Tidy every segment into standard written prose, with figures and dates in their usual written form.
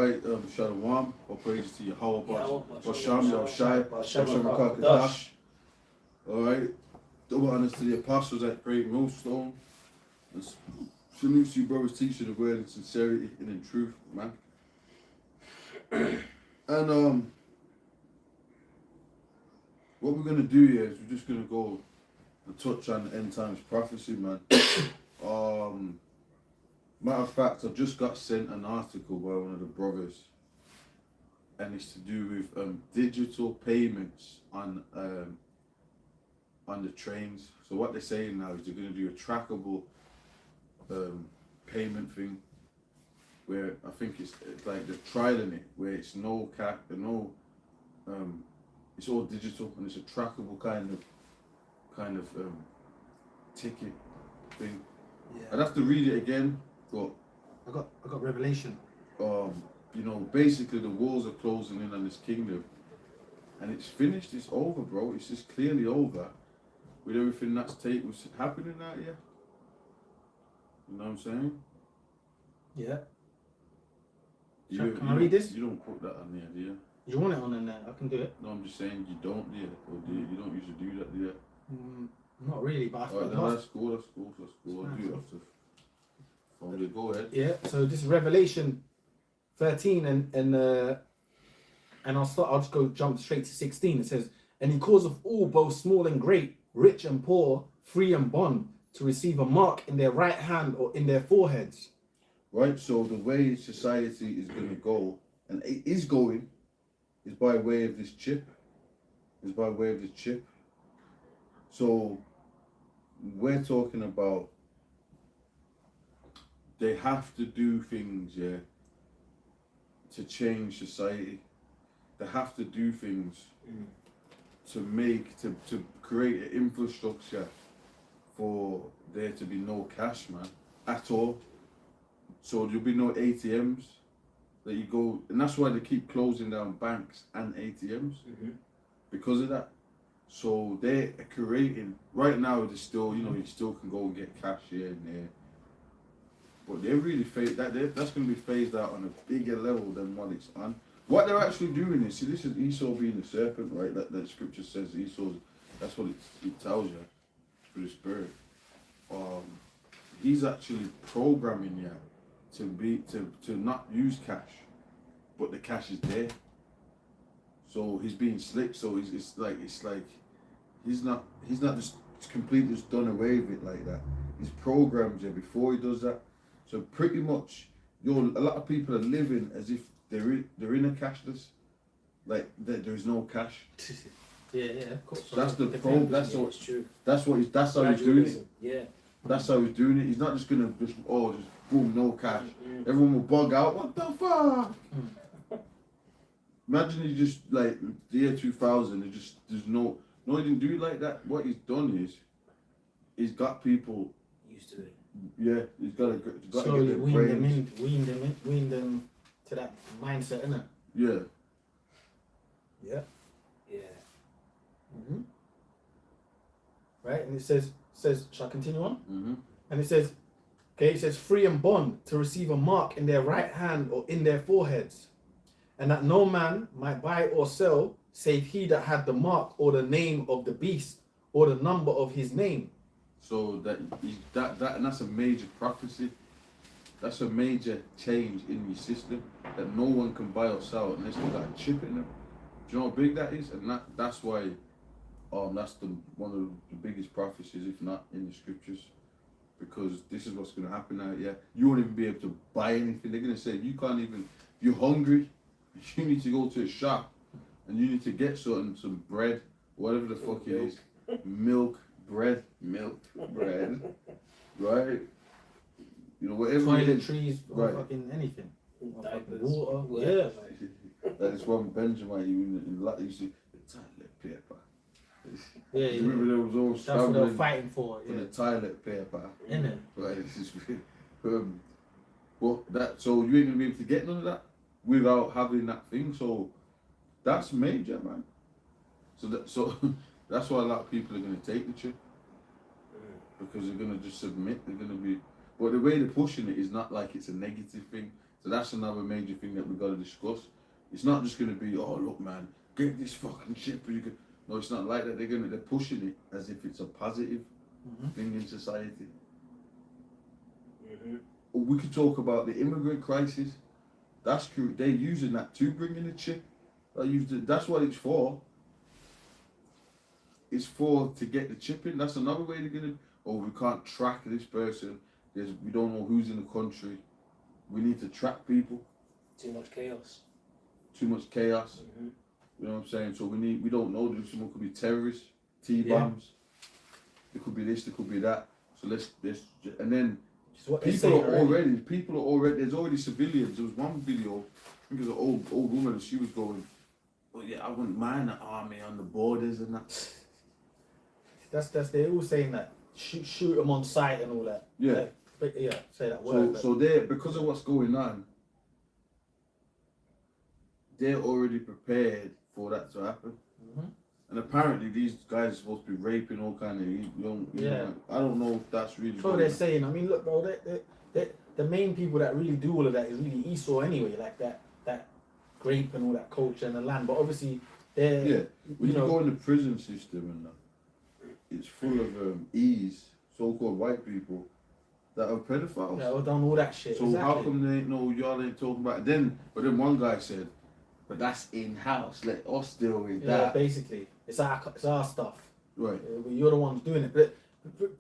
Alright, Shalom, or praise to Yahweh, Basham, Yahushai, Basham, Alright, double honors to the apostles at Great Millstone. And salute to you, brothers, teaching the word in sincerity and in truth, man. And what we're gonna do here is we're just gonna go and touch on the end times prophecy, man. Matter of fact, I've just got sent an article by one of the brothers, and it's to do with digital payments on the trains. So what they're saying now is they're going to do a trackable payment thing, where I think it's like they're trialing it, where it's no cap, it's all digital and it's a trackable kind of ticket thing. Yeah. I'd have to read it again. But I got revelation. Basically the walls are closing in on this kingdom, and it's finished. It's over, bro. It's just clearly over with everything was happening out here. You know what I'm saying? Yeah. Can I read this? You don't put that on there, do you? You want it on in there? I can do it. No, I'm just saying you don't, do you? Or do you? You don't usually do that, do you? Not really, but I thought no, that's cool. I do have to. Go ahead. Yeah, so this is Revelation 13 and I'll just jump straight to 16. It says, and he calls of all, both small and great, rich and poor, free and bond, to receive a mark in their right hand or in their foreheads. Right, so the way society is going to go, and it is going, is by way of this chip. So we're talking about they have to do things, yeah, to change society. They have to do things to create an infrastructure for there to be no cash, man, at all. So there'll be no ATMs that you go, and that's why they keep closing down banks and ATMs because of that. So they're creating, right now there's still, you still can go and get cash here and there. But they're really that's going to be phased out on a bigger level than what it's on. What they're actually doing is, see, this is Esau being the serpent, right? That scripture says Esau's, that's what it tells you through the spirit. He's actually programming you to not use cash, but the cash is there. So he's being slick. So it's like he's not just completely just done away with it like that. He's programmed you before he does that. So pretty much, a lot of people are living as if they're in a cashless, like there is no cash. Yeah, of course. So that's the problem. That's how he's doing it. Yeah. That's how he's doing it. He's not just gonna just boom, no cash. Everyone will bug out. What the fuck? Imagine he just like the year 2000. There's no. He didn't do it like that. What he's done is, he's got people used to it. Yeah, he's got to slowly get wean them to that mindset, innit? Yeah. Yeah. Right, and it says, shall I continue on? And it says, free and bond, to receive a mark in their right hand or in their foreheads, and that no man might buy or sell save he that had the mark or the name of the beast or the number of his name. So and that's a major prophecy. That's a major change in your system, that no one can buy or sell unless they got a chip in them. Do you know how big that is? And that's why that's one of the biggest prophecies, if not in the scriptures, because this is what's going to happen out here. You won't even be able to buy anything. They're going to say you can't even. You're hungry. You need to go to a shop and you need to get some bread, whatever the fuck it is, milk, bread, right? Whatever. Toiletries, right. Fucking anything. Water, yeah. That is one Benjamin you used to the toilet paper. Yeah. Remember there was all that's what they were fighting for the toilet paper. Innit? Right. So you ain't gonna be able to get none of that without having that thing. So that's major, man. So that's why a lot of people are gonna take the chip, because they're gonna just submit. They're gonna be. But the way they're pushing it is not like it's a negative thing. So that's another major thing that we got to discuss. It's not just going to be, oh look man, get this fucking shit. No, it's not like that. They're pushing it as if it's a positive thing in society. We could talk about the immigrant crisis. That's true. They're using that to bring in a chip. That's what it's for. It's for to get the chip in. That's another way they're gonna. Oh, we can't track this person. We don't know who's in the country. We need to track people. Too much chaos. You know what I'm saying? So we don't know. Someone could be terrorists, T-bombs. It could be this. It could be that. So let's and then people are already. There's already civilians. There was one video. I think it was an old woman, and she was going, "Well, yeah, I wouldn't mind the army on the borders and that." That's they're all saying that shoot them on sight and all that. Yeah. Say that word. So they're, because of what's going on, they're already prepared for that to happen. And apparently these guys are supposed to be raping all kind of young. I don't know if that's really. So they're saying. I mean, look, bro. The main people that really do all of that is really Esau anyway. Like that grape and all that culture and the land. But obviously they're. Yeah. When you go in the prison system and that, it's full of so-called white people that are pedophiles. Yeah, have done all that shit. So how come they ain't y'all ain't talking about it? But then one guy said, but that's in-house, let us deal with that. Yeah, basically. It's our stuff. Right. You're the ones doing it. But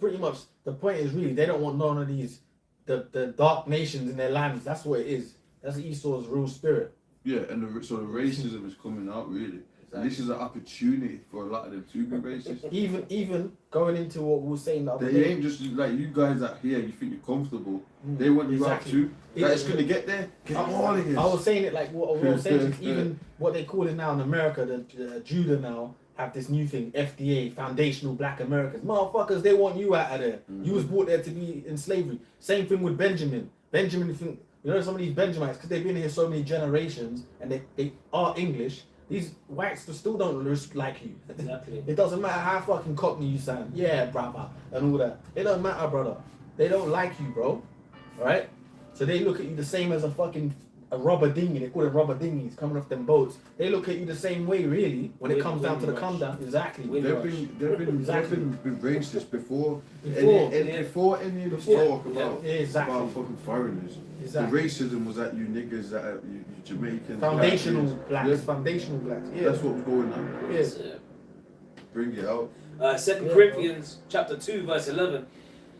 pretty much the point is really they don't want none of these the dark nations in their lands. That's what it is. That's Esau's real spirit. Yeah, and so the racism is coming out really. And this is an opportunity for a lot of them to be racist. Even going into what we were saying the other they day. ain't just like you guys out here, you think you're comfortable. They want you out too. It's gonna get there. Get all of this. I was saying it like what I was saying. Even what they call it now in America, the Judah now have this new thing, FDA, Foundational Black Americans. Motherfuckers, they want you out of there. You was brought there to be in slavery. Same thing with Benjamin. Benjamin, you know some of these Benjamites, because they've been here so many generations and they are English. These whites still don't like you. Exactly. It doesn't matter how fucking cockney you sound. Yeah, brother, and all that. It don't matter, brother. They don't like you, bro. Alright? So they look at you the same as a rubber dinghy. They call it rubber dinghies coming off them boats. They look at you the same way, really, when it comes down to the come down. Exactly. They've been racist before any of the talk about fucking foreigners. Exactly. The racism was at you niggas, that you Jamaicans. Foundational blacks. Foundational blacks. Yeah. That's what was going on. Yes. Bring it out. 2 Corinthians chapter 2 verse 11.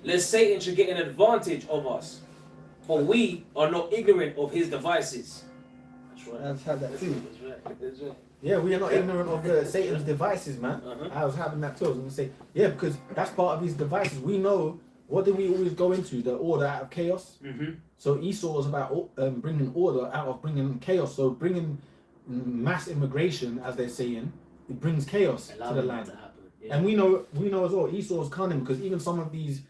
Lest Satan should get an advantage of us, for we are not ignorant of his devices. That's right. I've had that too. That's right. Yeah, we are not ignorant of Satan's devices, man. I was having that too. I was going to say, yeah, because that's part of his devices. We know, what do we always go into? The order out of chaos. So Esau was about bringing order out of bringing chaos. So bringing mass immigration, as they're saying, it brings chaos to the land. And we know as well, Esau's cunning, because even some of these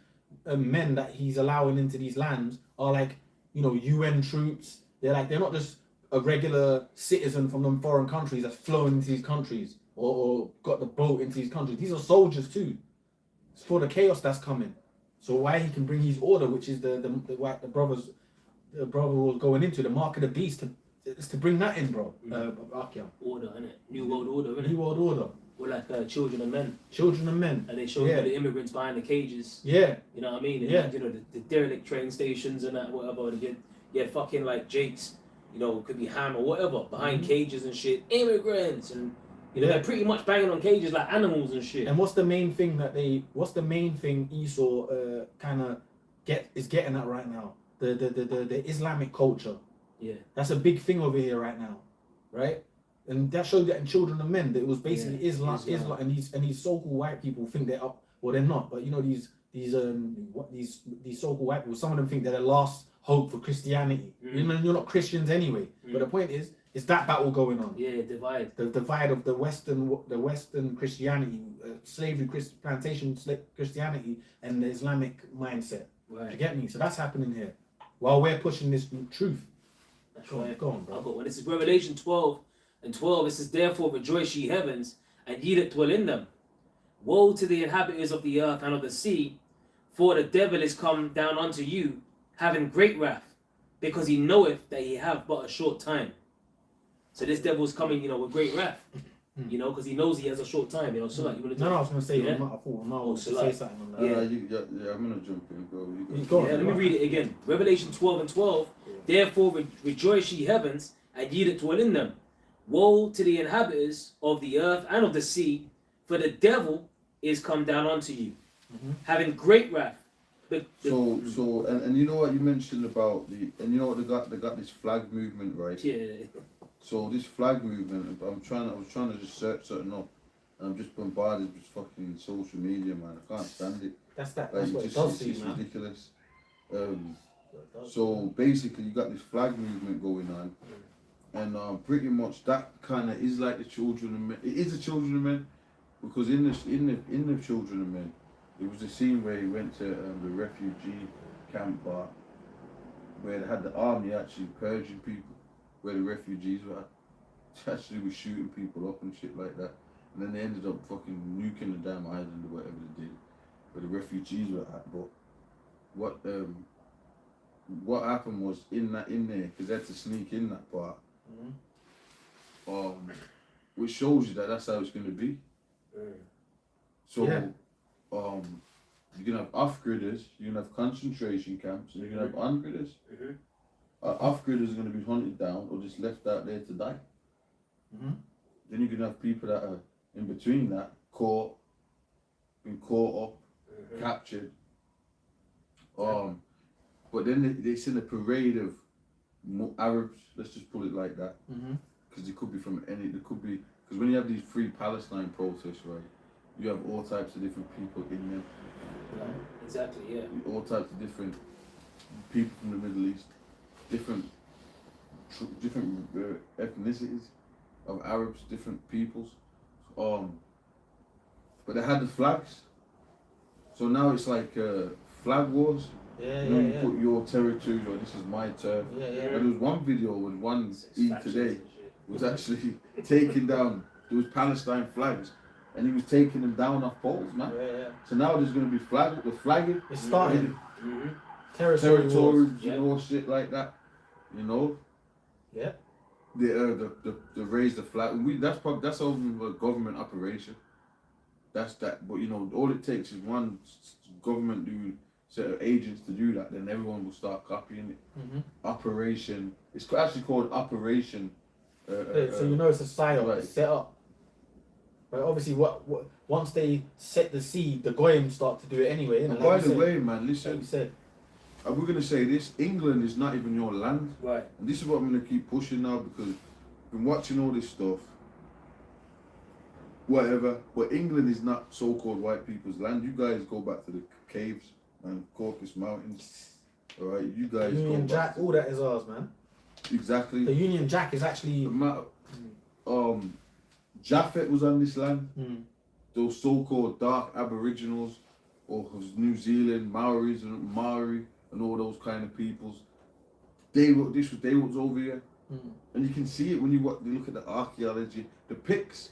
men that he's allowing into these lands are like, UN troops. They're not just a regular citizen from them foreign countries that's flown into these countries or got the boat into these countries. These are soldiers too. It's for the chaos that's coming. So why he can bring his order, which is the brother was going into, the mark of the beast, is to bring that in, bro. Order, innit? New world order, innit? New world order. We're like children of men. Children of men. And they show you the immigrants behind the cages. Yeah. You know what I mean? Yeah. And, the derelict train stations and that, whatever. You had fucking like Jake's, could be Ham or whatever, behind cages and shit. Immigrants and they're pretty much banging on cages like animals and shit. And what's the main thing Esau kind of is getting at right now? The Islamic culture. Yeah. That's a big thing over here right now, right? And that showed that in Children of Men that it was basically Islam, and these so-called white people think they're up. Well, they're not, but these so-called white people, some of them think they're the last hope for Christianity. You're not Christians anyway. But the point is that battle going on. Yeah, divide. The divide of the Western Christianity, slavery, plantation Christianity, and the Islamic mindset. Right. You get me? So that's happening here, while we're pushing this truth. That's right. Go on, bro. I've got one. This is Revelation 12:12. It says, "Therefore rejoice, ye heavens, and ye that dwell in them. Woe to the inhabitants of the earth and of the sea, for the devil is come down unto you, having great wrath, because he knoweth that he have but a short time. So this devil's coming, with great wrath, because he knows he has a short time, So like you want to No, I was going to say, yeah? I thought Omar was to say something on that. Yeah, I'm gonna jump in, bro. Let me read it again. Revelation 12:12. Therefore rejoice ye heavens, and ye that dwell in them. Woe to the inhabitants of the earth and of the sea, for the devil is come down unto you, having great wrath. So and you know what you mentioned about and you know what they got this flag movement, right? Yeah. So this flag movement, I was trying to just search something up, and I'm just bombarded with fucking social media, man. I can't stand it. That's what It's it does to you, just man. ridiculous. So basically, you got this flag movement going on, and pretty much that kind of is like the children of men. It is the children of men, because in the children of men, there was a scene where he went to the refugee camp bar, where they had the army actually purging people, where the refugees were actually was shooting people up and shit like that, and then they ended up fucking nuking the damn island or whatever they did, where the refugees were at. But what happened was in there, because they had to sneak in that part, which shows you that that's how it's going to be. So, you're going to have off-gridders, you're going to have concentration camps, and you're going to have on-gridders. Off-gridders are going to be hunted down or just left out there to die. Then you're going to have people that are in between that, been caught up, captured. But then they send a parade of Arabs, let's just put it like that. Because because when you have these free Palestine protests, right, you have all types of different people in them. Right. Exactly, yeah. All types of different people from the Middle East, different ethnicities of Arabs, different peoples. But they had the flags, so now it's like flag wars. You put your territory, or this is my turf. There was one video with one today was actually taking down. There was Palestine flags, and he was taking them down off poles, man. So now there's going to be flagging. It's starting. Territory, shit like that. Yeah. They raise the flag. That's all a government operation. That's that. But all it takes is one government set of agents to do that. Then everyone will start copying it. Operation. It's actually called Operation. So it's a style. It's set up. But obviously, once they set the seed, the goyim start to do it anyway. And by the way, man, listen. Like you said. We're going to say this, England is not even your land. Right. And this is what I'm going to keep pushing now, because I've been watching all this stuff, whatever, but England is not so-called white people's land. You guys go back to the caves and Caucasus Mountains, alright? You guys Union Jack, all that is ours, man. Exactly. The Union Jack is actually... Japhet was on this land. Those so-called dark aboriginals, or New Zealand, Maoris and Maori, and all those kind of peoples. They was over here, and you can see it when you look at the archaeology, the Picts.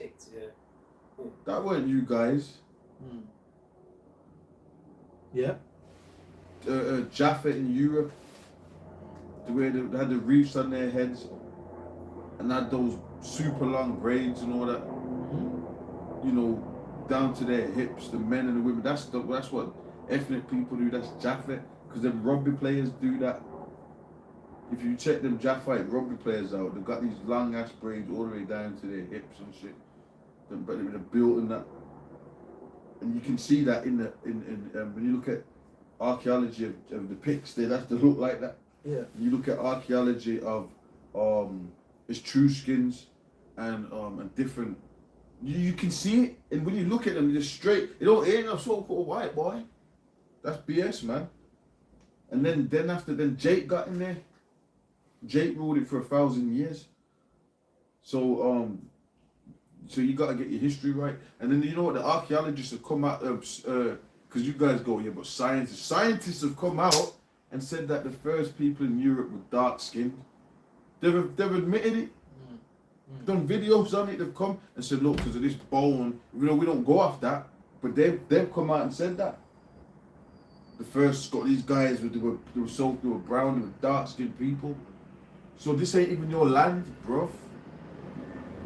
That weren't you guys. Yeah. Japhet in Europe, the way they had the reefs on their heads, and had those super long braids and all that. Down to their hips, the men and the women. That's what ethnic people do. That's Japhet. Because them rugby players do that. If you check them Japhite rugby players out, they've got these long ass braids all the way down to their hips and shit. But they're built in that, and you can see that in when you look at archaeology of the Picts, they look like that. Yeah. You look at archaeology of Etruscans and different. You can see it, and when you look at them, they're straight. It ain't no so-called white boy. That's BS, man. And then Jake got in there. Jake ruled it for 1,000 years. So you gotta get your history right. And then what the archaeologists have come out because you guys go, yeah, but scientists have come out and said that the first people in Europe were dark skinned. They've admitted it. Done videos on it. They've come and said, look, because of this bone, we don't go off that, but they've come out and said that. the first got these guys they were brown, they were dark skinned people. So this ain't even your land, bruv.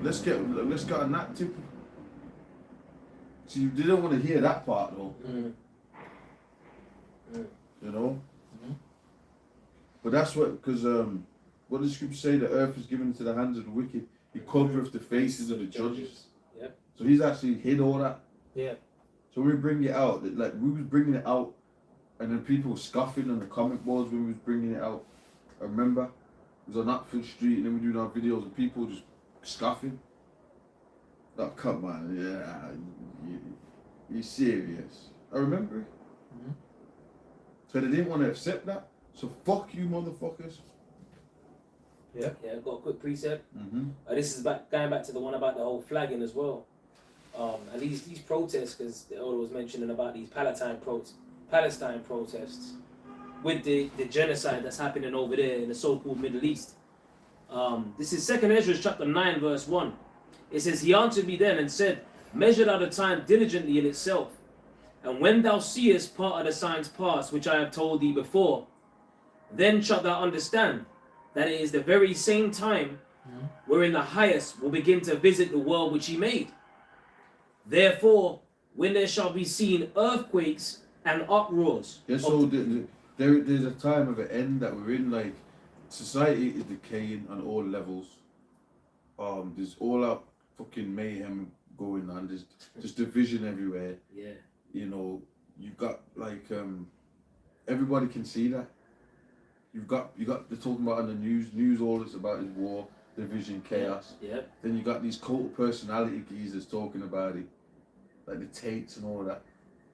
Let's get on that tip. See, they don't want to hear that part though. You know. But that's because what does the scripture say? The earth is given into the hands of the wicked. He covereth the faces of the judges. Yep. So he's actually hid all that. Yeah. So we bring it out. Like we was bringing it out, and then people were scoffing on the comment boards when we was bringing it out. I remember it was on Oxford Street, and then we doing our videos, and people just scoffing. Like, come on, yeah, you serious? I remember it. So they didn't want to accept that. So fuck you, motherfuckers. Yeah. Yeah, I've got a quick precept. This is going back to the one about the whole flagging as well. And these protests, because the elder was mentioning about these Palestine protests, with the genocide that's happening over there in the so-called Middle East. This is 2 Ezra chapter 9 verse 1. It says, He answered me then and said, Measure thou the time diligently in itself, and when thou seest part of the signs pass, which I have told thee before, then shalt thou understand that it is the very same time wherein the highest will begin to visit the world which he made. Therefore, when there shall be seen earthquakes and uproars. Yeah, so there's a time of an end that we're in. Like, society is decaying on all levels. There's all out fucking mayhem going on. There's division everywhere. Yeah. You know, you've got like everybody can see that. You've got they're talking about on the news all it's about is war, division, chaos. Yeah. Then you got these cult of personality geezers talking about it, like the Tates and all that.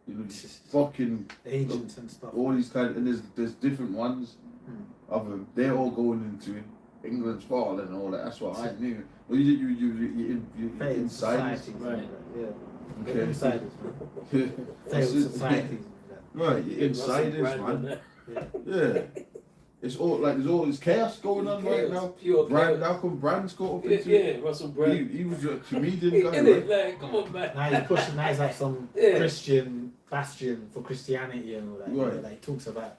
You know, these fucking agents and stuff. All these kind and there's different ones of them. They're all going into it. England's falling and all that. That's what I knew. Well, you insiders, right? Yeah. Okay. Insiders. Failed societies. Right, you're insiders, man. Yeah. It's all like there's all this chaos going on right now. Pure Brand, how come Brand's got up into it? Yeah, Russell Brand. He was a comedian guy, Innit? right? Like, come on, man. Now he's pushing. Now he's like some Christian bastion for Christianity and all that. Right. You know, like he talks about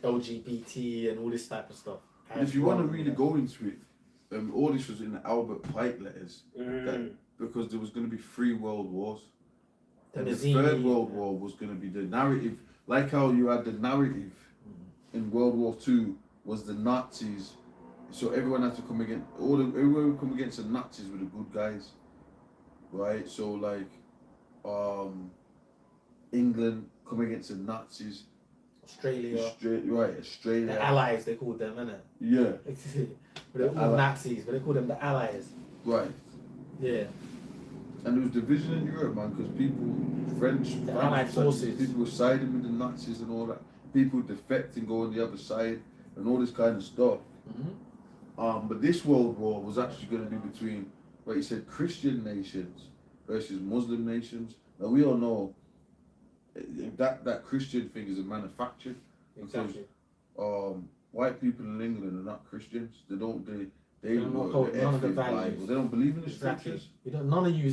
LGBT and all this type of stuff. And if you want to really go into it, all this was in the Albert Pike letters, because there was going to be 3 world wars. And the third world war was going to be the narrative, like how you had the narrative in World War II was the Nazis. So everyone had to come against, everyone would come against the Nazis were the good guys, right? So like, England come against the Nazis. Australia. Australia. The Allies, they called them, innit? Yeah. They're all Nazis, but they call them the Allies. Right. Yeah. And there was division in Europe, man, because the Allied forces, people were siding with the Nazis and all that. People defecting, going the other side, and all this kind of stuff. But this world war was actually going to be between, like you said, Christian nations versus Muslim nations. Now we all know that Christian thing is a manufactured. Exactly. Because white people in England are not Christians. They don't none of the values. Bible. They don't believe in the scriptures. None of you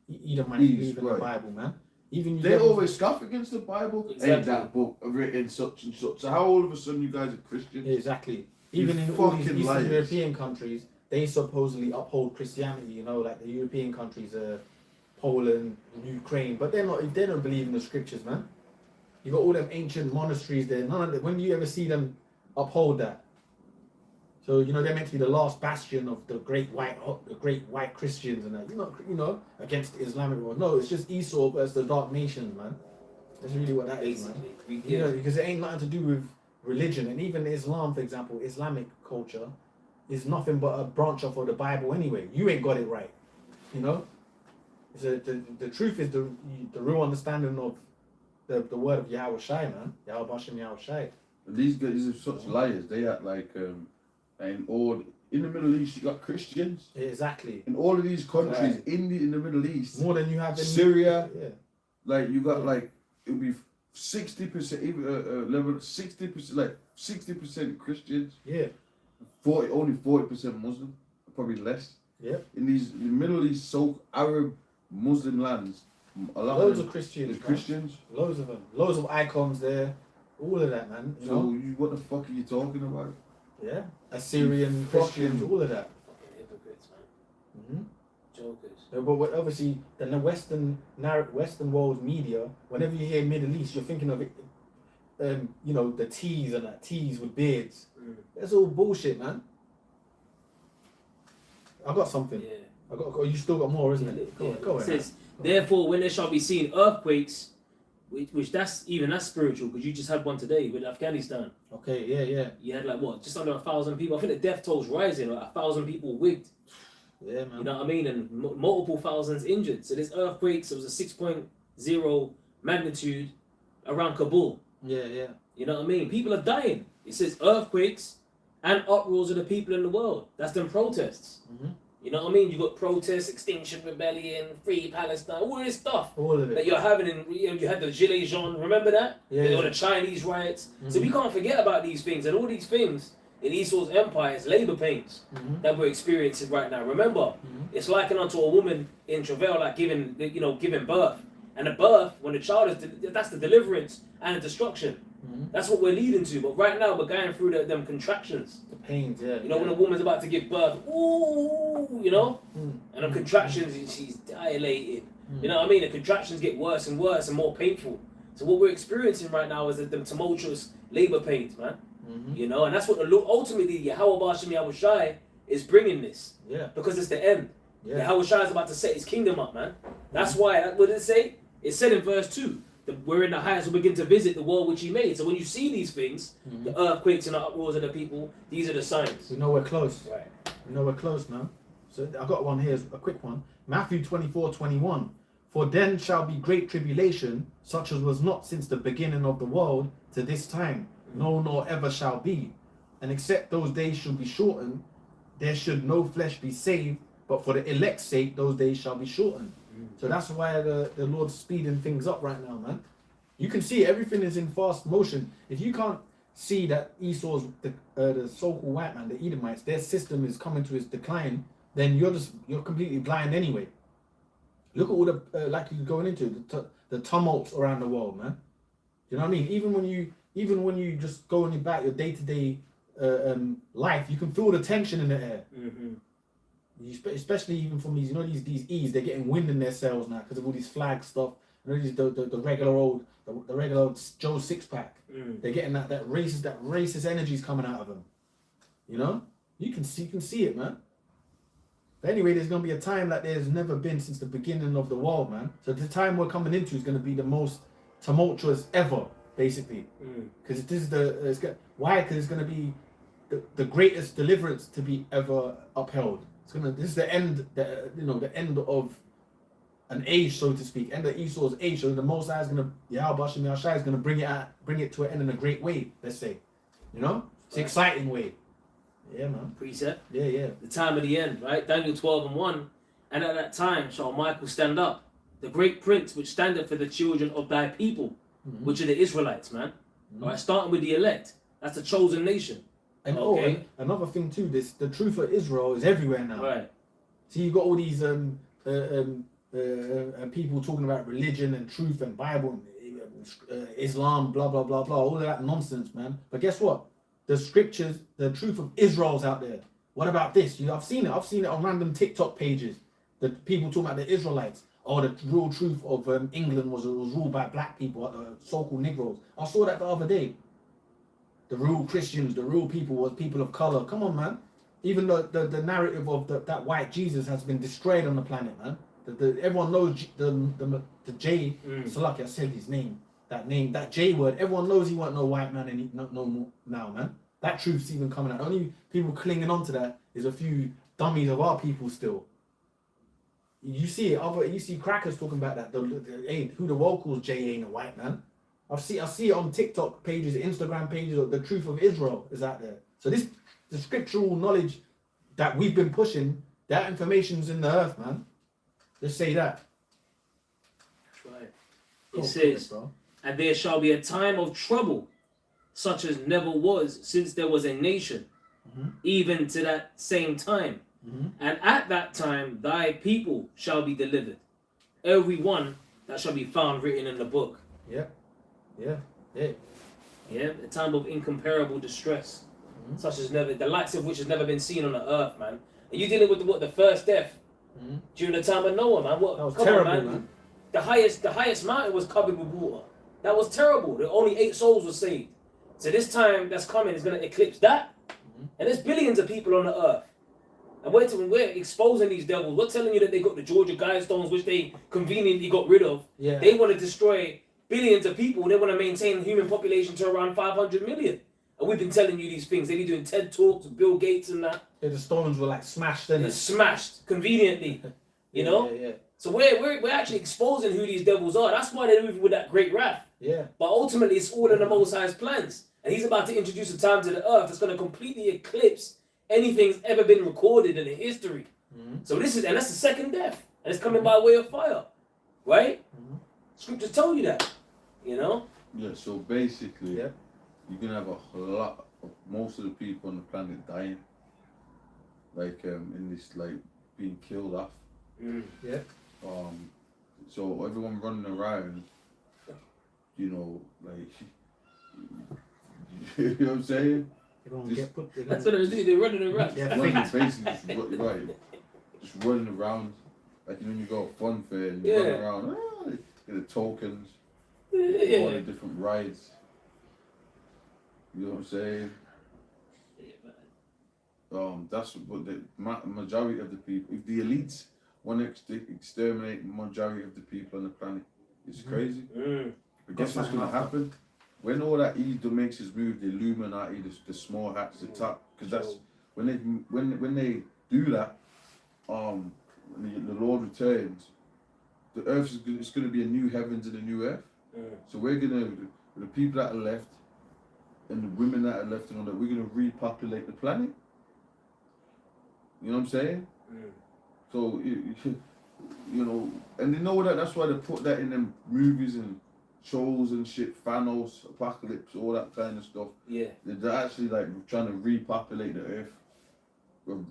Edomites believe in the Bible, man. Even they always scoff against the Bible. Exactly. Ain't that book written such and such? So how all of a sudden you guys are Christians? Exactly. Even in all these Eastern European countries, they supposedly uphold Christianity. You know, like the European countries, Poland, Ukraine, but they don't believe in the scriptures, man. You got all them ancient monasteries there. None of them. When do you ever see them uphold that? So you know they're meant to be the last bastion of the great white Christians and that. You know against the Islamic world. No, it's just Esau versus the dark nations, man. That's really what that is, man. You know, because it ain't nothing to do with religion, and even Islam, for example, Islamic culture is nothing but a branch off of the Bible anyway. You ain't got it right, you know. The truth is the real understanding of the word of Yahweh Shai, man. Yahweh Bashem Yahweh Shai. These guys are such liars. They act like in the Middle East you got Christians. Exactly. In all of these countries in the Middle East, more than you have in Syria. Like you got like it'll be 60%, even level 60%, like 60% Christians. Yeah. Only 40% Muslim, probably less. Yeah. In the Middle East, so Arab Muslim lands, A lot Loads of of Christians. there's Man. Christians. Loads of them. Loads of icons there. All of that, man. You So know? what the fuck are you talking about? Yeah. Assyrian, Christians, all of that. Fucking hypocrites, man. Mm-hmm. Jokers. But obviously, the Western world media, whenever you hear Middle East, you're thinking of it, you know, the teas and that, teas with beards. That's all bullshit, man. I got something. Yeah. You still got more, isn't it? Go It on. says, therefore, when there shall be seen earthquakes, which that's spiritual, because you just had one today with Afghanistan. Okay, yeah. You had like what, just under 1,000 people. I think the death toll's rising, like 1,000 people wigged. Yeah, man. You know what I mean? And multiple thousands injured. So there's earthquakes. It was a 6.0 magnitude around Kabul. Yeah. You know what I mean? People are dying. It says earthquakes and uproars of the people in the world. That's them protests. Mm-hmm. You know what I mean? You got protests, Extinction Rebellion, Free Palestine, all this stuff All of it. that you're having in. You had the Gilets Jaunes. Remember that? Yeah. Or the Chinese riots. Mm-hmm. So we can't forget about these things, and all these things in Esau's empire is labor pains that we're experiencing right now. Remember, it's likened unto a woman in travail, like giving birth. And the birth, when the child is, that's the deliverance and the destruction. That's what we're leading to. But right now, we're going through them contractions. The pains, yeah. You know, when a woman's about to give birth, ooh, you know? And the contractions, she's dilated. You know what I mean? The contractions get worse and worse and more painful. So what we're experiencing right now is them tumultuous labor pains, man. You know, and that's what ultimately Yahweh Bashim Yahushai is bringing this. Yeah. Because it's the end. Yeah. Yahweh Shai is about to set his kingdom up, man. That's why, what did it say? It said in verse 2, that we're in the heights will begin to visit the world which he made. So when you see these things, the earthquakes and the uproars of the people, these are the signs. We know we're close. Right. We know we're close now. So I got one here, a quick one. Matthew 24:21. For then shall be great tribulation, such as was not since the beginning of the world to this time, no nor ever shall be. And except those days should be shortened, there should no flesh be saved, but for the elect's sake those days shall be shortened. So that's why the Lord's speeding things up right now, man. You can see everything is in fast motion. If you can't see that Esau's, the so-called white man, the Edomites, their system is coming to its decline, then you're completely blind anyway. Look at all the, like you're going into, the tumults around the world, man. You know what I mean? Even when you just go on about your day-to-day life, you can feel the tension in the air. Especially even from these, you know, these E's, they're getting wind in their sails now because of all these flag stuff. You know, the regular old Joe Sixpack. They're getting that racist energy's coming out of them. You know, you can see it, man. But anyway, there's gonna be a time that there's never been since the beginning of the world, man. So the time we're coming into is gonna be the most tumultuous ever, basically. Because why? Because it's gonna be the greatest deliverance to be ever upheld. This is the end, the end of an age, so to speak, end of Esau's age. So the Most High is Yahweh Bashim Yahushai is gonna bring it to an end in a great way. Let's say, you know, it's an exciting way. Yeah, man. Precept. Yeah. The time of the end, right? Daniel 12:1. And at that time shall Michael stand up, the great prince which standeth for the children of thy people, which are the Israelites, man. All right, starting with the elect. That's the chosen nation. And okay. And another thing too, the truth of Israel is everywhere now. Right. See, you got all these people talking about religion and truth and Bible, and, Islam, blah blah blah blah, all of that nonsense, man. But guess what? The scriptures, the truth of Israel's out there. What about this? I've seen it on random TikTok pages. The people talking about the Israelites. Oh, the real truth of England was ruled by black people, so-called Negroes. I saw that the other day. The real Christians, the real people was people of color. Come on, man. Even the narrative of that white Jesus has been destroyed on the planet, man. Everyone knows the J. Salaki, I said his name. That J word. Everyone knows he wasn't no white man no more now, man. That truth's even coming out. Only people clinging on to that is a few dummies of our people still. You see it. You see crackers talking about that. Who the world calls J ain't a white man. I see it on TikTok pages, Instagram pages. The truth of Israel is out there. So the scriptural knowledge that we've been pushing, that information's in the earth, man. Just say that. That's right. It says, and there shall be a time of trouble, such as never was since there was a nation, even to that same time. And at that time thy people shall be delivered, every one that shall be found written in the book. Yeah. Yeah, a time of incomparable distress, such as never, the likes of which has never been seen on the earth, man. And you dealing with the first death during the time of Noah, man. What? That was Come terrible, on, man. The highest mountain was covered with water. That was terrible. The only 8 souls were saved. So this time that's coming is going to eclipse that. And there's billions of people on the earth. And we're exposing these devils. We're telling you that they got the Georgia Guidestones, which they conveniently got rid of. Yeah. They want to destroy billions of people. They want to maintain the human population to around 500 million. And we've been telling you these things. They be doing TED Talks with Bill Gates and that. Yeah, the stones were like smashed in It's smashed conveniently. You know? Yeah. So we're actually exposing who these devils are. That's why they're moving with that great wrath. Yeah. But ultimately, it's all in the Most High's plans. And he's about to introduce a time to the earth that's going to completely eclipse anything that's ever been recorded in the history. So that's the second death. And it's coming by way of fire. Right? Scriptures tell you that. You know? Yeah, so basically, you're going to have a lot of, most of the people on the planet dying. Like, in this, like, being killed off. Yeah. So everyone running around, you know, like, you know what I'm saying? That's what they're doing. They're running around. Basically, just running around. Like, you know, when you go to a fun fair and you run around, get the tokens, all the different rides. You know what I'm saying? That's what the majority of the people, if the elites want to exterminate the majority of the people on the planet, it's crazy. But guess what's going to happen? When all that evil makes his move, the Illuminati, the small hats, the top, because that's when they do that. When the Lord returns, the earth is going to be a new heavens and a new earth. So we're gonna, the people that are left, and the women that are left and all that, we're gonna repopulate the planet. You know what I'm saying? So you know, and they know that. That's why they put that in them movies and shows and shit. Thanos, Apocalypse, all that kind of stuff. Yeah, they're actually like trying to repopulate the earth,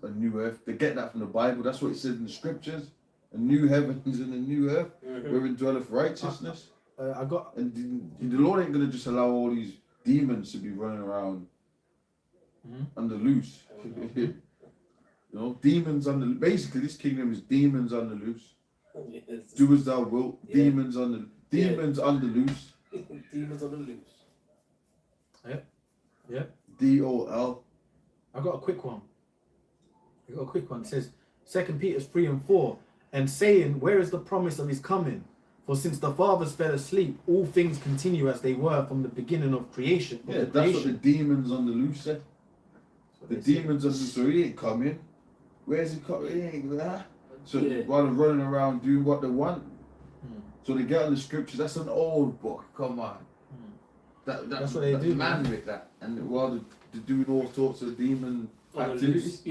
a new earth. They get that from the Bible. That's what it says in the scriptures. A new heavens and a new earth, wherein dwelleth righteousness. And the Lord ain't gonna just allow all these demons to be running around on the loose. You know, demons on the, basically this kingdom is demons on the loose. Yes. Do as thou wilt. Yeah. Demons on the loose. Demons on the loose. Yep. DOL. I got a quick one. It says 2 Peter 3:4, and saying, where is the promise of his coming? For since the fathers fell asleep, all things continue as they were from the beginning of creation. That's what the demons on the loose said. The demons on the loose, so he ain't coming. Where's he coming? He ain't that. So while they're running around doing what they want. So they get on the scriptures. That's an old book. Come on. That's what they do. Man with that. And while they're doing all sorts of demon activities.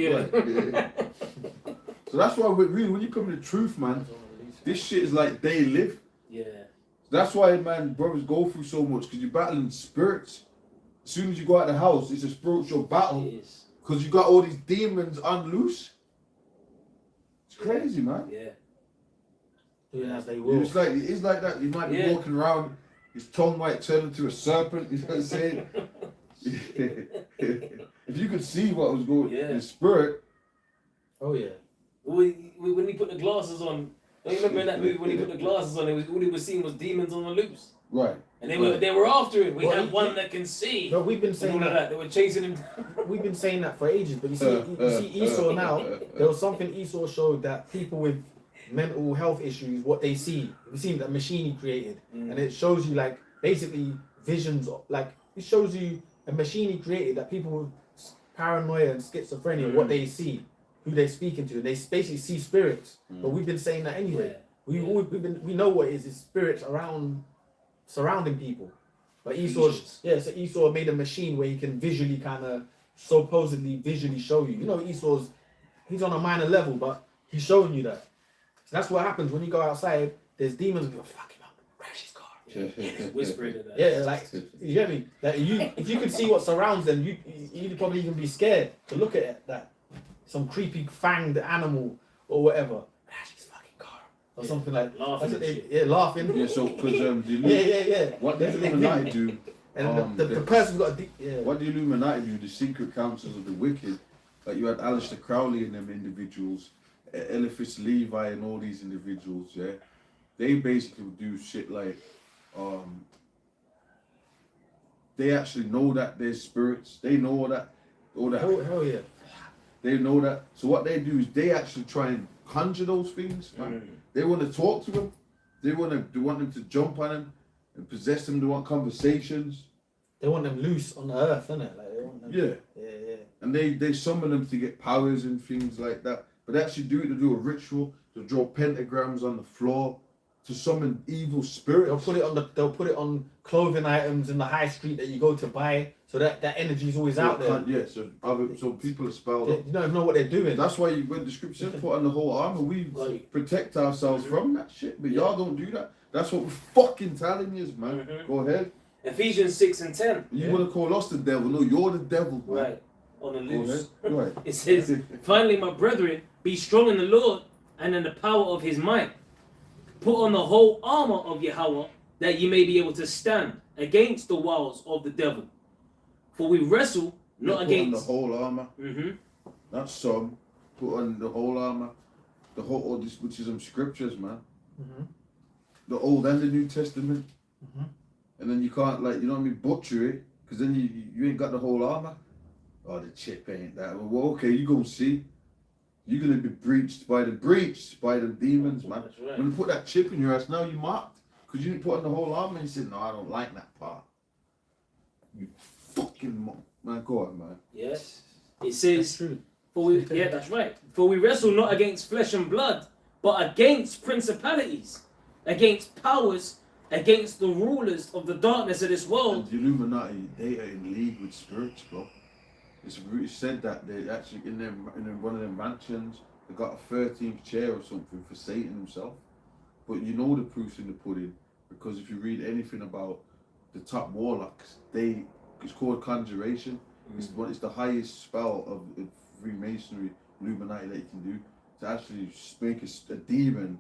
So that's why really, when you come to the truth, man, this shit is like they live. Yeah. That's why, man, brothers go through so much, because you're battling spirits. As soon as you go out of the house, it's a spiritual battle. Because you got all these demons on loose. It's crazy, man. Yeah. Doing as they will. It's like that. You might be walking around, his tongue might turn into a serpent. You know what I'm saying? If you could see what was going in the spirit. Oh yeah. When he put the glasses on, don't you remember in that movie when he put the glasses on? All he was seeing was demons on the loose. Right. And they were after him. We have one that can see. No, we've been saying that. They were chasing him. We've been saying that for ages. But you see Esau now. There was something Esau showed that people with mental health issues, what they see. We've seen that machine he created, and it shows you like basically visions. Like it shows you a machine he created that people with paranoia and schizophrenia, what they see, who they're speaking to. They basically see spirits. But we've been saying that anyway. We know what it is. It's spirits surrounding people. But Esau made a machine where he can visually supposedly visually show you. You know, he's on a minor level, but he's showing you that. So that's what happens when you go outside. There's demons who go, fuck him up, crash his car. Whispering at that. Yeah, like, you get me? Like, if you could see what surrounds them, you'd probably even be scared to look at that. Some creepy fanged animal or whatever. Crash his fucking car. or something like laughing that's and it, shit. yeah, laughing. Yeah, so because Yeah. what the Illuminati do, And the person's got a what the Illuminati do, the secret councils of the wicked, like you had Aleister Crowley and them individuals, Eliphas Levi and all these individuals, yeah, they basically do shit like, they actually know that there's spirits, they know all that. Hell yeah. They know that. So what they do is they actually try and conjure those things, man. They want to talk to them. They want them to jump on them and possess them. They want conversations. They want them loose on the earth, innit? Like they want them. Yeah. And they summon them to get powers and things like that. But they actually do it to do a ritual, to draw pentagrams on the floor, to summon evil spirits. They'll put it on clothing items in the high street that you go to buy, so that energy is always out there. Yeah, so people are spelled up. You don't even know what they're doing. That's why when the scripture says put on the whole armor, we protect ourselves from that shit. But y'all don't do that. That's what we're fucking telling you, man. Go ahead. Ephesians 6:10. You want to call us the devil? No, you're the devil, man. Right. On the loose. Right. It says, finally, my brethren, be strong in the Lord and in the power of his might. Put on the whole armor of Yahweh, that ye may be able to stand against the wiles of the devil. For we wrestle not against... Put on the whole armor. Not some. Put on the whole armor. The whole, all this, which is some scriptures, man. The Old and the New Testament. And then you can't, like, you know what I mean, butcher it, because then you ain't got the whole armor. Oh, the chip ain't that. Well, okay, you gonna see. You're gonna be breached by the demons, man. That's right. When you put that chip in your ass, now you marked. Because you didn't put on the whole armor and you said, no, I don't like that part. You fucking man, go on, man. Yes. It says, That's true. that's right. For we wrestle not against flesh and blood, but against principalities, against powers, against the rulers of the darkness of this world. And the Illuminati, they are in league with spirits, bro. It's really said that they actually in one of them mansions, they got a 13th chair or something for Satan himself. But you know the proof's in the pudding, because if you read anything about the top warlocks, it's called conjuration. It's the highest spell of Freemasonry, Illuminati that you can do, to actually make a demon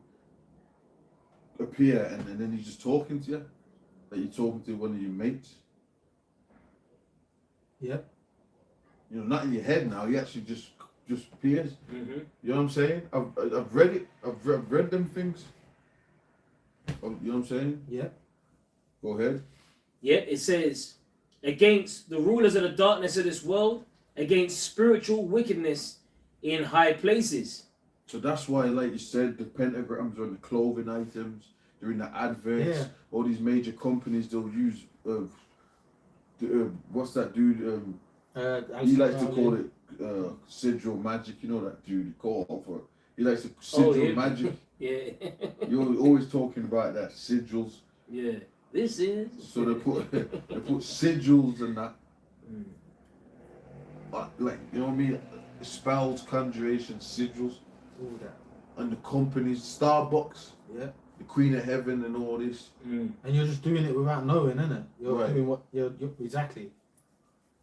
appear, and then he's just talking to you, like you're talking to one of your mates. Yep. You know, not in your head now. He actually just appears. You know what I'm saying? I've read it. I've read them things. You know what I'm saying? Yep. Go ahead. Yeah, it says, against the rulers of the darkness of this world, against spiritual wickedness in high places. So that's why, like you said, the pentagrams are on the clothing items. They're in the adverts. Yeah. All these major companies, they'll use what's that dude? He likes to call it sigil magic. You know that dude? He likes to sigil magic. Yeah. You're always talking about that sigils. Yeah. This is. So they put sigils and that. Like, you know what I mean? Spells, conjuration, sigils. All that. And the companies, Starbucks. Yeah. The Queen of Heaven and all this. And you're just doing it without knowing, innit? You're doing what you're exactly.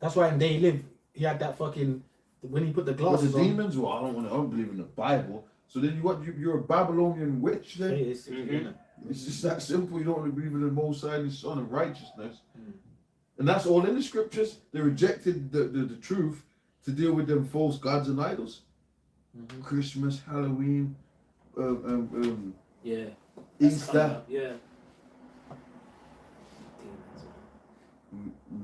That's why in They Live, he had that fucking, when he put the glasses the on. demons? Well, I don't believe in the Bible. So then you're a Babylonian witch then? It's just that simple. You don't really believe in the Most High, the Son of Righteousness. And that's all in the scriptures. They rejected the truth to deal with them false gods and idols. Christmas, Halloween, Yeah. Easter, Yeah.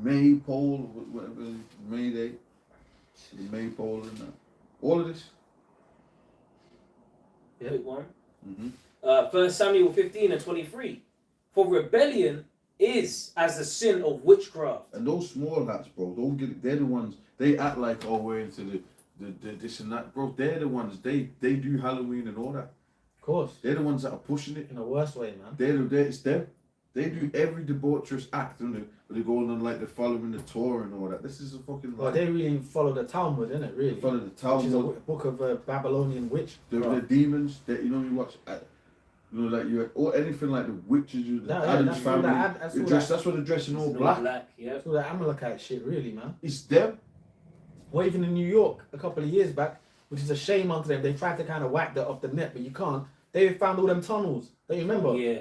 Maypole, whatever, May Day, the Maypole and that. All of this. Yeah. Quick one. 1 Samuel 15:23. For rebellion is as the sin of witchcraft. And those small hats, bro, don't get it. They're the ones, they act like, oh, we're into the this and that. Bro, they're the ones, they do Halloween and all that. Of course. They're the ones that are pushing it. In a worse way, man. It's them. They do every debaucherous act, don't they? But they're going on like they're following the Torah and all that. This is a fucking... Well, they really follow the Talmud, innit, really? They follow the Talmud. Which is a book of Babylonian witch. The demons, that you know, you watch... You know, like you or anything like the witches, the Adam's family. That's what they're dressing all black. Yeah. It's all that Amalekite shit, really, man. It's them. Or even in New York, a couple of years back, which is a shame unto them. They tried to kind of whack that off the net, but you can't, they found all them tunnels. Don't you remember? Yeah.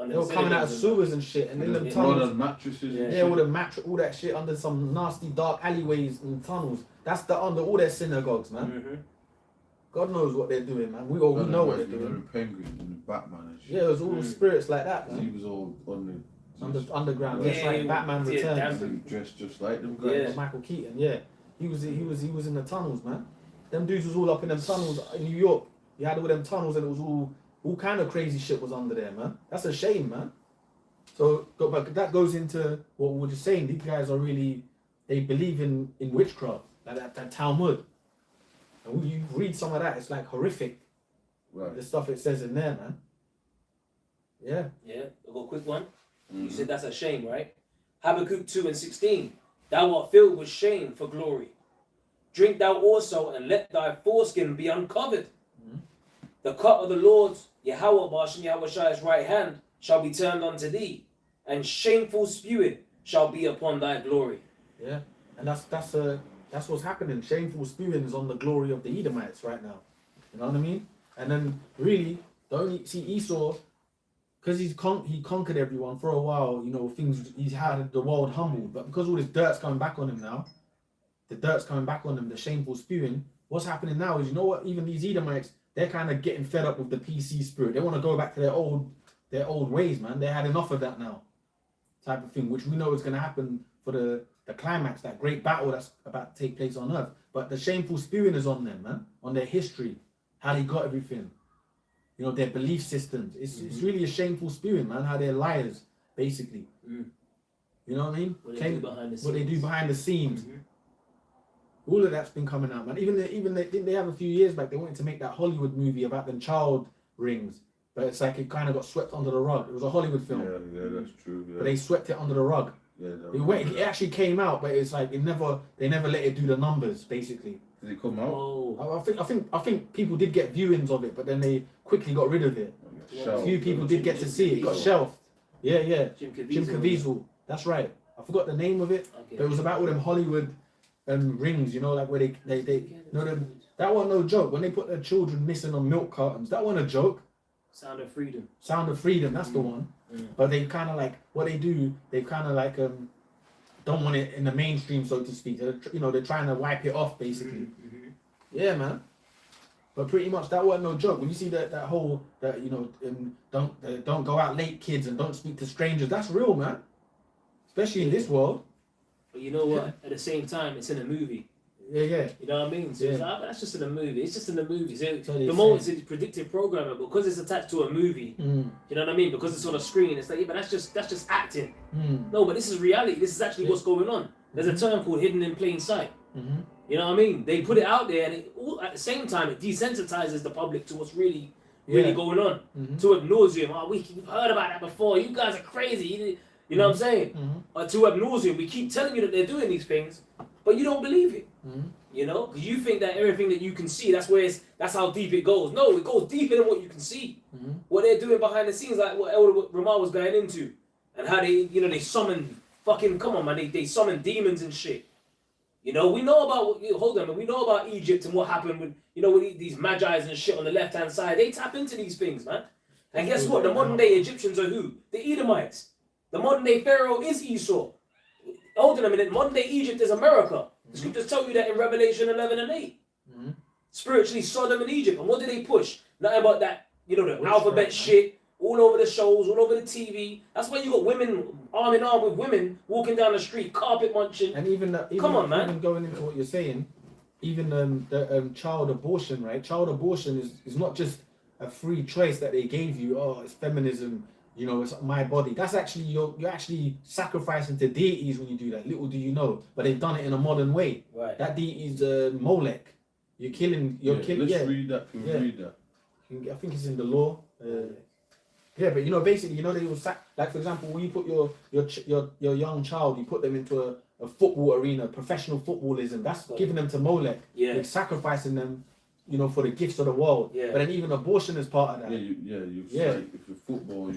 They were coming out of sewers and shit, and in them Blood tunnels. on mattresses. And Yeah, all the all that shit under some nasty dark alleyways and tunnels. That's under all their synagogues, man. Mm-hmm. God knows what they're doing, man. We know what they're doing. The penguin and the Batman and shit. Yeah, it was all spirits like that, He man. was all on Underground. Yeah, That's like Batman Returns. He dressed just like them guys. Yeah. Michael Keaton, yeah. He was in the tunnels, man. Them dudes was all up in them tunnels in New York. You had all them tunnels and it was all kind of crazy shit was under there, man. That's a shame, man. So, but that goes into what we were just saying. These guys are really, they believe in witchcraft, like that Talmud. And when you read some of that, it's like horrific. Right. The stuff it says in there, man. Yeah. Yeah, I've got a quick one. You said that's a shame, right? Habakkuk 2:16. Thou art filled with shame for glory. Drink thou also, and let thy foreskin be uncovered. The cup of the Lord, Yahweh Bashem Yahushai's right hand, shall be turned unto thee, and shameful spewing shall be upon thy glory. Yeah. And that's what's happening. Shameful spewing is on the glory of the Edomites right now. You know what I mean? And then really, see Esau, because he conquered everyone for a while, you know, he's had the world humbled. But because all this dirt's coming back on him now, the shameful spewing, what's happening now is, you know what, even these Edomites, they're kind of getting fed up with the PC spirit. They want to go back to their old ways, man. They had enough of that now, type of thing, which we know is going to happen for the climax, that great battle that's about to take place on earth. But the shameful spewing is on them, man, on their history, how they got everything, you know, their belief systems. It's really a shameful spewing, man, how they're liars, basically. You know what I mean? What they do behind the scenes. All of that's been coming out, man. Even didn't they have a few years back, they wanted to make that Hollywood movie about them child rings, but it's like it kind of got swept under the rug. It was a Hollywood film. Yeah, that's true. Yeah. But they swept it under the rug. Yeah, It actually came out, but it's like they never let it do the numbers, basically. Did it come out? Oh. I think people did get viewings of it, but then they quickly got rid of it. A few people did get to see it. It got shelved. Yeah. Jim Caviezel. That's right. I forgot the name of it, but it was about all them Hollywood rings, you know, like where they you know them. That wasn't no joke. When they put their children missing on milk cartons, that wasn't a joke. Sound of Freedom. That's the one. But they kind of like what they do. They kind of like don't want it in the mainstream, so to speak. You know, they're trying to wipe it off, basically. Yeah, man. But pretty much that wasn't no joke. When you see that you know, don't go out late, kids, and don't speak to strangers. That's real, man. Especially in this world. But you know what? At the same time, it's in a movie. Yeah. You know what I mean? So it's like, but that's just in a movie. It's just in the movie. So the moment it's predictive programming, because it's attached to a movie. You know what I mean? Because it's on a screen. It's like, yeah, but that's just acting. No, but this is reality. This is actually what's going on. There's a term called hidden in plain sight. You know what I mean? They put it out there, and at the same time, it desensitizes the public to what's really going on. To ad nauseum. Oh, we've heard about that before. You guys are crazy. You know what I'm saying? To ad nauseum, we keep telling you that they're doing these things, but you don't believe it. You know, because you think that everything that you can see, that's how deep it goes. No, it goes deeper than what you can see. What they're doing behind the scenes, like what Elder Ramah was going into, and how they summon fucking, come on, man, they summon demons and shit. You know, we know about we know about Egypt and what happened with with these magi's and shit on the left hand side. They tap into these things, man. And guess what? The modern day Egyptians are who? The Edomites. The modern day Pharaoh is Esau. Hold on a minute. Modern day Egypt is America. The scriptures tell you that in Revelation 11 and 8. Spiritually, Sodom and Egypt. And what do they push? Nothing about that, the alphabet shit, all over the shows, all over the TV. That's why you got women arm in arm with women walking down the street, carpet munching. And even come on, man. Even going into what you're saying, even the child abortion, right? Child abortion is not just a free choice that they gave you. Oh, it's feminism. It's my body. That's actually you're actually sacrificing to deities when you do that. Little do you know, but they've done it in a modern way. Right. That deity is Molech. You're killing. Let's read that. Can we read that? I think it's in the law. Yeah, but basically, they will like, for example, when you put your young child, you put them into a football arena, professional footballism. That's giving them to Molech. Yeah. Like sacrificing them you know, for the gifts of the world. Yeah. But then even abortion is part of that. Yeah. Like, if you're football,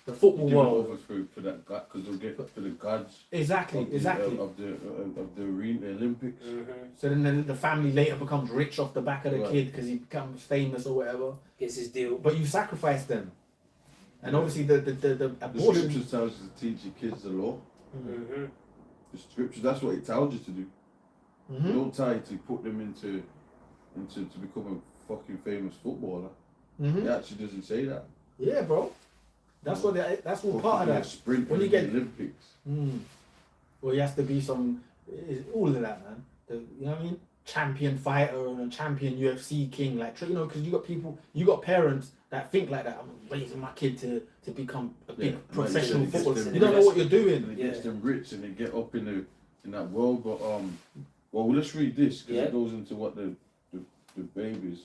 The football you world. over for that god, because they'll get for the gods. Exactly. Of the arena, the Olympics. So then the family later becomes rich off the back of the kid because he becomes famous or whatever. Gets his deal. But you sacrifice them, and obviously the The abortion. scriptures tells you to teach your kids the law. The scriptures, that's what it tells you to do. You don't tell you to put them into to become a fucking famous footballer. It actually doesn't say that. Yeah, bro. That's what. That's all part of that. Sprint When you in get the Olympics. Well, he has to be all of that, man. You know what I mean? Champion fighter and a champion UFC king, like, you know, because you got parents that think like that. I'm raising my kid to become a big professional footballer. You don't know what you're doing. And it gets them rich, and they get up in that world. But well, let's read this because it goes into what the babies.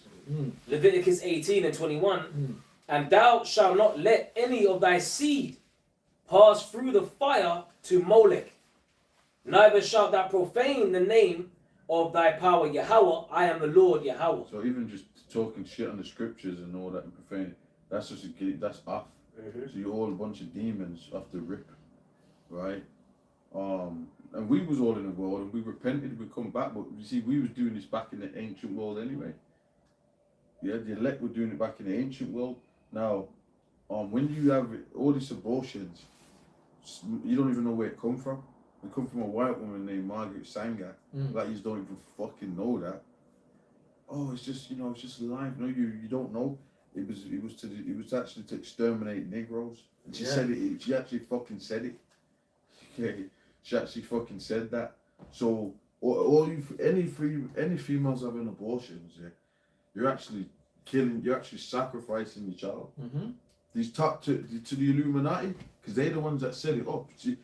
Leviticus 18 and 21. And thou shalt not let any of thy seed pass through the fire to Molech. Neither shalt thou profane the name of thy power, Yahweh. I am the Lord, Yahweh. So even just talking shit on the scriptures and all that and profaning, that's just that's off. So you're all a bunch of demons off the rip, right? And we was all in the world and we repented, we come back, but you see, we was doing this back in the ancient world anyway. Yeah, the elect were doing it back in the ancient world. Now, when you have all these abortions, you don't even know where it come from. It come from a white woman named Margaret Sanger. Like, you don't even fucking know that. Oh, it's just, it's just life. No, you don't know. It was actually to exterminate Negroes. And she said it. She actually fucking said it. Okay, she actually fucking said that. So, any females having abortions, you're actually killing. You're actually sacrificing your child. These talk to the Illuminati because they're the ones that set it up. She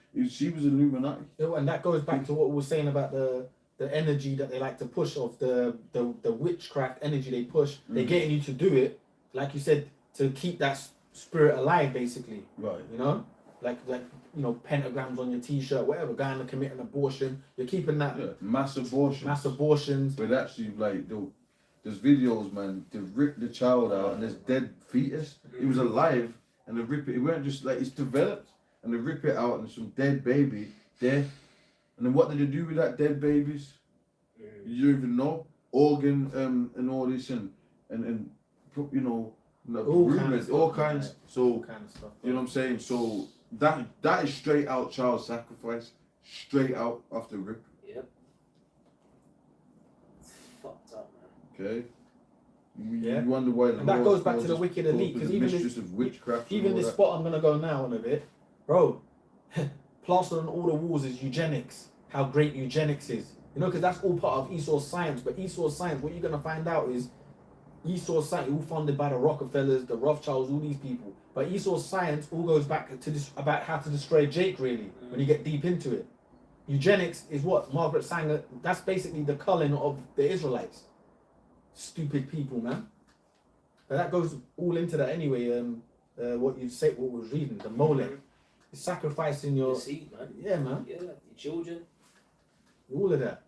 was Illuminati. And that goes back to what we were saying about the energy that they like to push of the witchcraft energy they push. They're getting you to do it, like you said, to keep that spirit alive, basically. Right. You know, like pentagrams on your t-shirt, whatever. Going to commit an abortion, you're keeping that. Yeah, mass abortions. Mass abortions. But actually, like, there's videos, man. They rip the child out, and there's dead fetus. He was alive, and they rip it. It weren't just like it's developed, and they rip it out, and there's some dead baby there. And then what did they do with that dead babies? You don't even know. Organ and all this and all kinds. So all kind of stuff. You know what I'm saying? So that is straight out child sacrifice, straight out off the rip. Yep. It's fucked up, man. Okay. You wonder why. And that goes back to the wicked elite, because even this spot I'm gonna go now on a bit, bro. Plastered on all the walls is eugenics. How great eugenics is, because that's all part of Esau's science. But Esau's science, what you're gonna find out is Esau's science, all funded by the Rockefellers, the Rothschilds, all these people. But Esau's science all goes back to this about how to destroy Jake. Really, when you get deep into it, eugenics is what Margaret Sanger. That's basically the culling of the Israelites. Stupid people, man. But that goes all into that anyway. What we was reading, the Molech. Sacrificing your seed, man. Yeah, man. Yeah, your children. All of that.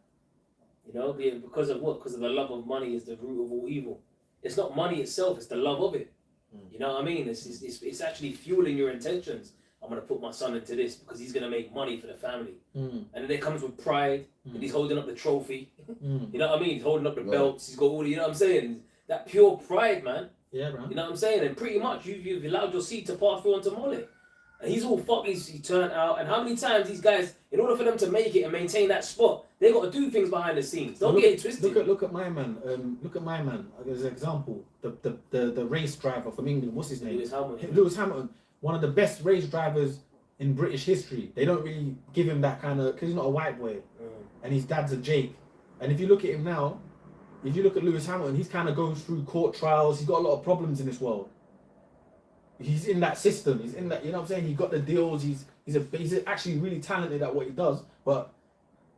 Because of what? Because of the love of money is the root of all evil. It's not money itself; it's the love of it. You know what I mean? It's actually fueling your intentions. I'm gonna put my son into this because he's gonna make money for the family. And then it comes with pride, and he's holding up the trophy. You know what I mean? He's holding up the belts. He's got all. You know what I'm saying? That pure pride, man. Yeah, bro. You know what I'm saying? And pretty much you've allowed your seed to pass through onto Molech. And he's all fucked, he turned out. And how many times these guys, in order for them to make it and maintain that spot, they got to do things behind the scenes. Don't get it twisted. Look at my man. Look at my man. As an example, the race driver from England. What's his name? Lewis Hamilton. One of the best race drivers in British history. They don't really give him that kind of, because he's not a white boy, and his dad's a Jake. And if you look at him now, if you look at Lewis Hamilton, he's kind of goes through court trials. He's got a lot of problems in this world. He's in that system. He's in that. You know what I'm saying? He got the deals. He's actually really talented at what he does, but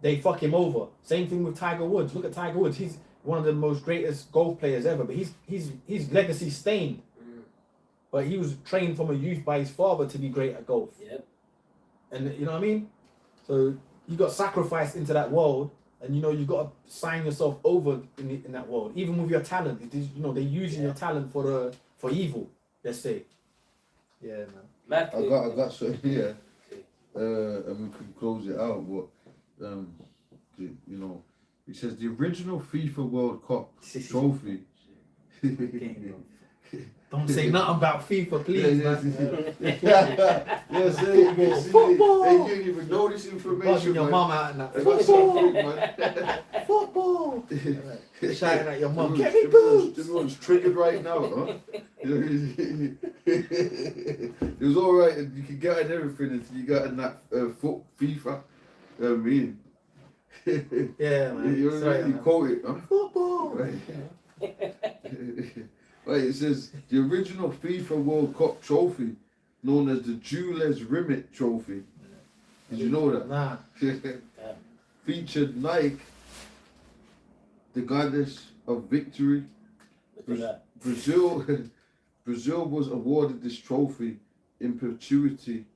they fuck him over. Same thing with Tiger Woods. Look at Tiger Woods. He's one of the most greatest golf players ever, but his legacy stained. But he was trained from a youth by his father to be great at golf. Yep. And you know what I mean? So you got sacrificed into that world, and you know you got to sign yourself over in that world. Even with your talent, it is, you know, they're using your talent for evil. Let's say. Yeah, man. I got something here, and we can close it out. But you know, it says the original FIFA World Cup trophy. Don't say nothing about FIFA, please, man. Yes, Football. They didn't even know this information. Your mum out and that. They got something, man. Football. Shouting at your mum. Get me boots. boots. Everyone's triggered right now, huh? It was all right. You could get in everything until you got in that FIFA. You know what I mean? Yeah, man. You quote it, huh? Football. Right. Right, it says the original FIFA World Cup trophy, known as the Jules Rimet Trophy. Did you know that? Nah. Featured Nike, the goddess of victory. Brazil was awarded this trophy in perpetuity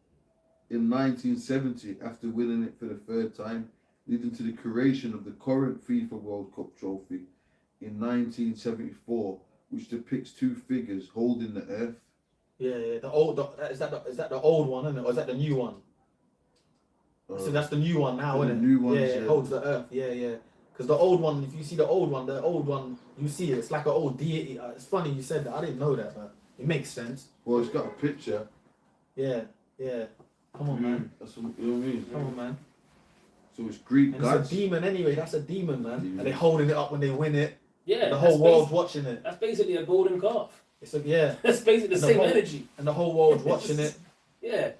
in 1970 after winning it for the third time, leading to the creation of the current FIFA World Cup trophy in 1974, which depicts two figures holding the earth. Yeah. Is that the old one, isn't it? Or is that the new one? So that's the new one now, isn't it? New one, yeah, it holds the earth. Yeah. Because the old one, if you see the old one, you see it. It's like an old deity. It's funny you said that. I didn't know that, but it makes sense. Well, it's got a picture. Yeah. Come on, man. That's what, you know what I mean? Come on, man. So it's Greek and gods. It's a demon anyway. That's a demon, man. Demon. And they're holding it up when they win it. Yeah. The whole world's watching it. That's basically a golden calf. Yeah. That's basically the same energy. And the whole world's watching it. Yeah.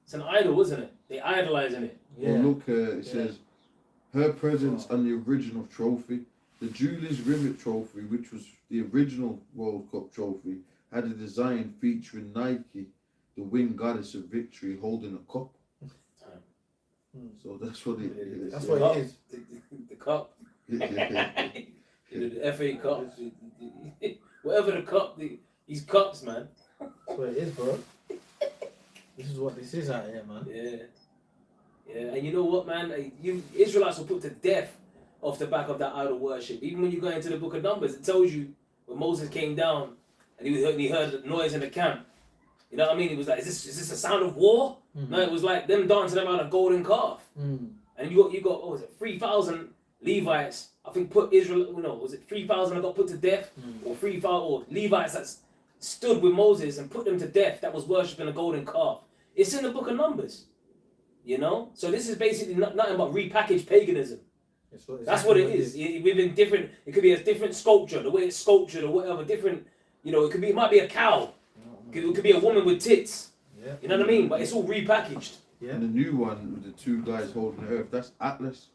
It's an idol, isn't it? They idolizing it. Yeah. Well, look, it says her presence on the original trophy. The Jules Rimet Trophy, which was the original World Cup trophy, had a design featuring Nike, the winged goddess of victory, holding a cup. So that's what it is. That's what it is. The cup. The FA Cup. Whatever the cup, these cups, man. That's what it is, bro. This is what this is out here, man. Yeah, and you know what, man? You Israelites were put to death off the back of that idol worship. Even when you go into the book of Numbers, it tells you when Moses came down and he heard the noise in the camp. You know what I mean? He was like, is this a sound of war? Mm-hmm. No, it was like them dancing around a golden calf. Mm. And you got what was it, 3,000 Levites, I think put Israel, was it 3,000 that got put to death? Or 3,000 or Levites that stood with Moses and put them to death that was worshipping a golden calf. It's in the book of Numbers. You know? So this is basically nothing but repackaged paganism. That's what it is. Within different, it could be a different sculpture, the way it's sculptured or whatever, different, it might be a cow. It could be a woman with tits. Yeah. You know what I mean? But it's all repackaged. Yeah. And the new one with the two guys holding the earth, that's Atlas.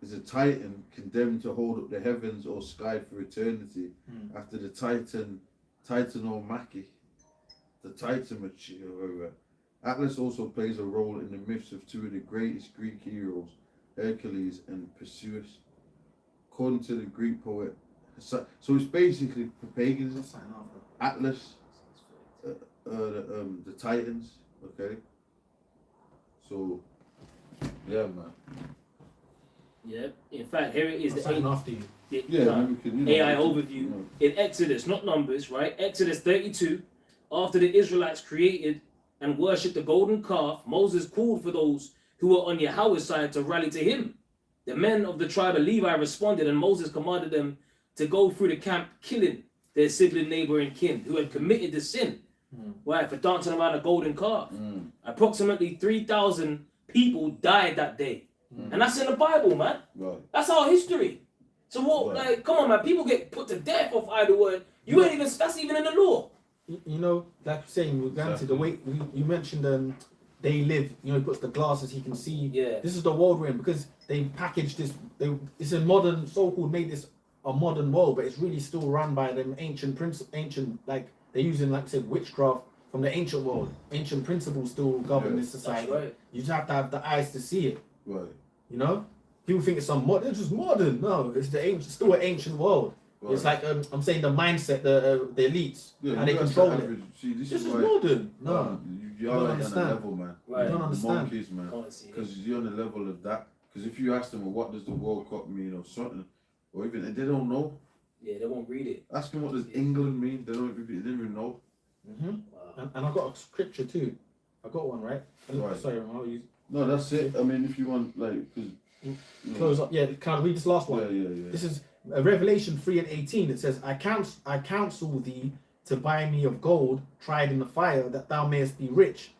Is a titan condemned to hold up the heavens or sky for eternity after the titan Maki, the titan material. Atlas also plays a role in the myths of two of the greatest Greek heroes, Hercules and Perseus. According to the Greek poet, so it's basically paganism. Atlas, the Titans. Okay. So, yeah, man. Yeah. In fact, here it is. The AI overview in Exodus, not Numbers, right? Exodus 32. After the Israelites created and worshipped the golden calf, Moses called for those who were on Yahweh's side to rally to him. The men of the tribe of Levi responded, and Moses commanded them to go through the camp, killing their sibling, neighbor, and kin who had committed the sin, right, for dancing around a golden calf. Approximately 3,000 people died that day. And that's in the Bible, man. Right. That's our history. So what, come on, man, people get put to death off idle word. That's even in the law. You know, like you're saying, granted, the way you mentioned they live, he puts the glasses, he can see. Yeah. This is the world we're in, because they packaged this, it's a modern, so-called made this a modern world, but it's really still run by them ancient, like, they're using, like I said, witchcraft from the ancient world. Ancient principles still govern this society. That's right. You just have to have the eyes to see it. Right. People think it's it's just modern. No, it's still an ancient world. Right. It's like I'm saying the mindset, the elites, how they control it. See, this is why, modern. No, you are on a level, man. Right. You don't understand. Monkeys, man. Because you're on the level of that Because if you ask them, well, what does the World Cup mean or something, or even they don't know. Yeah, they won't read it. Ask them what does England mean. They don't even know. Wow. And I got a scripture too. I got one, right? Right. Sorry, I'll use. No, that's it. I mean, if you want, like, because Close up. Yeah, can I read this last one? Yeah. This is Revelation 3:18. It says, I counsel thee to buy me of gold tried in the fire, that thou mayest be rich,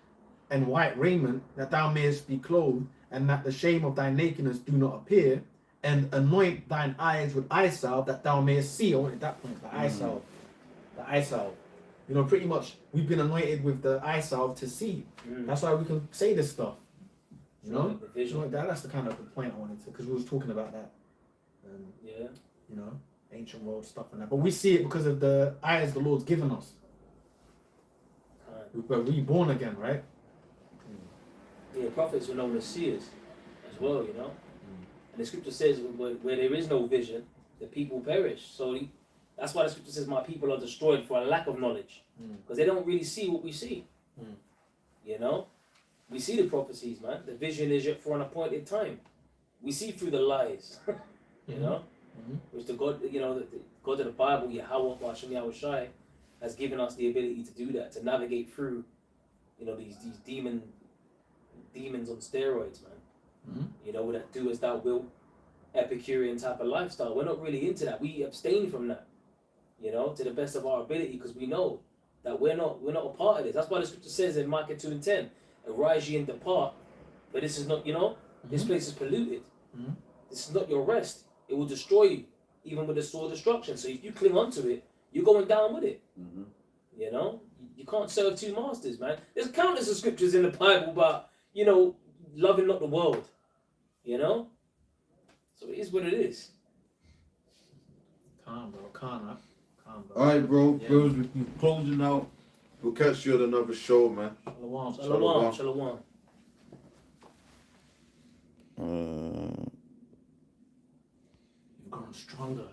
and white raiment, that thou mayest be clothed, and that the shame of thy nakedness do not appear, and anoint thine eyes with eye salve, that thou mayest see. I wanted that point, the eye salve. The eye salve. You know, pretty much we've been anointed with the eye salve to see. That's why we can say this stuff. You know, the vision. that's the kind of the point I wanted to, because we was talking about that. Yeah. You know, ancient world stuff and that. But we see it because of the eyes the Lord's given us. We're reborn again, right? Yeah, prophets were known as seers as well, you know. And the scripture says where there is no vision, the people perish. So that's why the scripture says my people are destroyed for a lack of knowledge. Because they don't really see what we see. You know? We see the prophecies, man. The vision is yet for an appointed time. We see through the lies. You know? Which the God, you know, the God of the Bible, Yahweh, Hashem Yahweh Shai, has given us the ability to do that, to navigate through, you know, these demons on steroids, man. You know, that do as thou wilt, Epicurean type of lifestyle. We're not really into that. We abstain from that, you know, to the best of our ability, because we know that we're not a part of this. That's why the scripture says in Micah 2:10, arise ye and depart, but this is not, you know, this place is polluted. This is not your rest. It will destroy you, even with the sword of destruction. So if you cling onto it, you're going down with it. You know, you can't serve two masters, man. There's countless of scriptures in the Bible about, you know, loving not the world. You know, so it is what it is. Calm, bro. Calm, bro. All right, bro. Yeah. Bros, we're closing out. We'll catch you at another show, man. Shalom. You've grown stronger.